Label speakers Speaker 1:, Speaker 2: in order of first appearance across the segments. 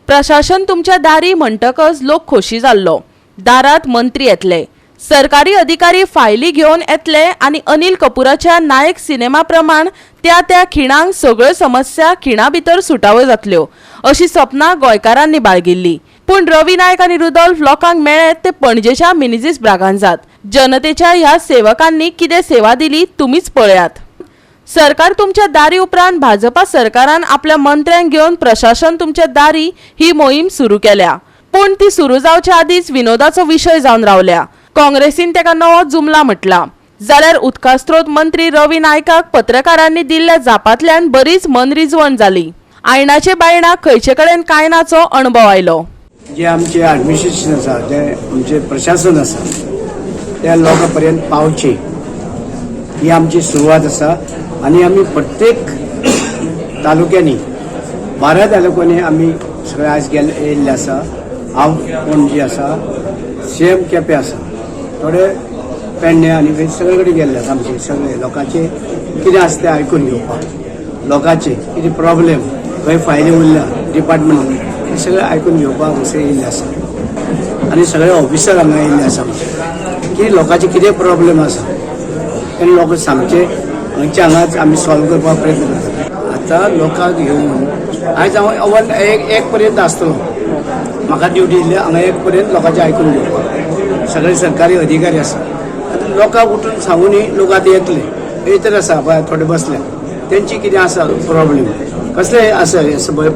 Speaker 1: प्रशासन तुमच्या दारी म्हणटकच लोक खोशी जाल्लो। दारात मंत्री येतले, सरकारी अधिकारी फायली घेवन येतले आणि अनिल कपूराच्या नायक सिनेमा प्रमाण त्या खिणांक सगळ्यो समस्या खिणा भितर सुटाव्यो जातल्यो अशी सपना गोंयकारांनी बाळगिल्ली। पण रवी नायक आणि रुदोल्फ लोकांक मेळ्ळे ते पणजेच्या मिनेझिस ब्रागांजात। जनतेच्या ह्या सेवकांनी कितें सेवा दिली तुमीच पळयात। सरकार तुमच्या दारी उपरांत भाजपा सरकारान आपल्या मंत्र्यांक घेवन प्रशासन तुमच्या दारी ही मोहीम सुरू केल्या। पण ती सुरू जावच्या आदींच विनोदाचो विषय जावन रावल्या। काँग्रेसीन तेका नवो जुमला म्हटला। जाल्यार उदका स्त्रोत मंत्री रवी नायकाक पत्रकारांनी दिल्ल्या जापांतल्यान बरीच मनरिजवण जाली। आयनाचे बायणाक खंयचे कडेन कांय नाचो अणभव आयलो।
Speaker 2: जे आमचे ॲडमिनिस्ट्रेशन आसा, जे आमचे प्रशासन आसा, त्या लोकां पर्यंत पावचे ही आमची सुरवात आसा। आणि आम्ही प्रत्येक तालुक्यांनी 12 तालुक्यांनी आम्ही सगळे आज येयल्ले आसा। हांव पणजी आसा, CM केपें आसा, थोडे पेडणे आनी सगळे कडेन गेल्ले आसा। आमचे सगळे लोकांचे कितें आसा तें आयकून घेवपाक, लोकांचे कितें प्रॉब्लेम खंय फायली उरल्या डिपार्टमेंटान हे सगळे आयकून घेवपाक अशें येयल्ले आसा। आनी सगळे ऑफिसर हांगा येयल्ले आसा की लोकांचे कितें प्रॉब्लेम आसा तेन्ना लोक सांगचे हांगचे हांगाच आमी सॉल्व करपाक प्रयत्न करता। आतां लोकांक घेवन आयज हांव एक पर्यंत आसतलो, म्हाका ड्युटी दिल्ली हांगा 1 पर्यंत लोकांचे आयकून घेवपाक। सगळे सरकारी अधिकारी आसा, आतां लोकांक उठून सांगूनय लोक आतां येतले। हे तर आसा पळय थोडे बसले, तेंची कितें आसा प्रॉब्लेम कसले आसा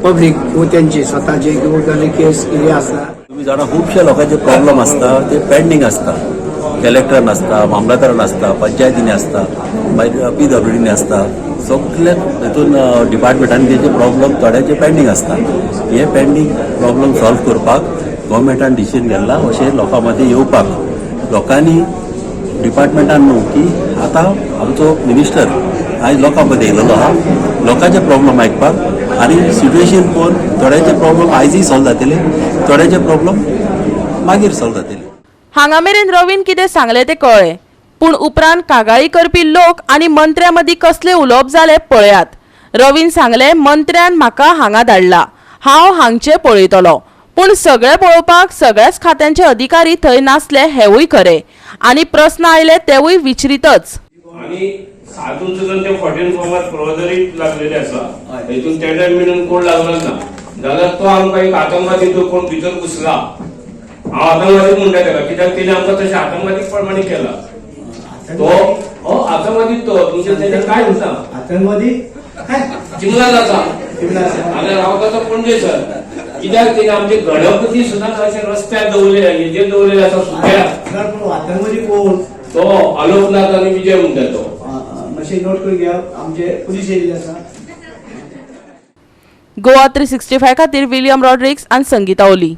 Speaker 2: पब्लीक किंवा तेंचे स्वताचे किंवा कसले केस कितें आसा।
Speaker 3: तुम्ही जाणा खुबशे लोकांचे प्रॉब्लेम आसता ते पेंडिंग आसता। कलेक्टरान आसता, मामलादारान आसता, पंचायतीनी आसता, मागीर PWDनी आसता, सगळ्या हितून डिपार्टमेंटांनी तेचे प्रॉब्लेम थोड्याचे पेंडिंग आसता। हे पेंडिंग प्रॉब्लेम सॉल्व करपाक गव्हर्मेंटान डिसिजन घेतला अशें लोकां मदीं येवपाक। लोकांनी डिपार्टमेंटान न्हू की आतां आमचो मिनिस्टर आयज लोकां मदीं येयलेलो आहा लोकांचे प्रॉब्लेम आयकपाक आनी सिट्युएशन पळोवन थोड्याचे प्रॉब्लेम आयजय सॉल्व जातले, थोड्याचे प्रॉब्लेम मागीर सॉल्व जातले।
Speaker 1: हांगा मेरेन रवीन कितें सांगले ते कळ्ळे, पूण उपरांत कागाळी करपी लोक आणि मंत्र्यां मदीं कसले उलोवप जाले पळयात। रवीन सांगले मंत्र्यान म्हाका हांगा धाडला, हांव हांगचे पळयतलो। पूण सगळे पळोवपाक सगळ्याच खात्यांचे अधिकारी थंय नासले हेवूय खरे आणि प्रस्न आयले तेवूय विचरीतच।
Speaker 4: आणि हातून सुद्धा ते 14 फॉर्मात प्रोव्हायझरी लागलेले आसा, हेतून टेंडर मिळून कोण लागला ना जाल्यार तो आमकां एक आतंकवादी जो कोण भितर घुसला, हांव आतंकवादी म्हणटा तेका, कित्याक तेणे आमकां तशें आतंकवादी प्रमाणे केला। तो आतंकवादी तो तुमचे तेणे काय म्हणटा
Speaker 2: आतंकवादी
Speaker 4: चिमला जाता जाल्यार हांव कसो पणजेकर, कित्याक तेणे आमचे गणपती सुद्दां अशे रस्त्यार दवरले, हेजेर दवरलेले आसा सुद्दां।
Speaker 2: आतंकवादी कोण
Speaker 4: तो आलोकनाथ आनी विजय म्हणटा तो
Speaker 2: मातशें नोट करून घ्या, आमचे पुलीस येयल्ले आसा।
Speaker 1: गोवा 365 खातीर विलियम रॉड्रिक्स आणि संगीता ओली।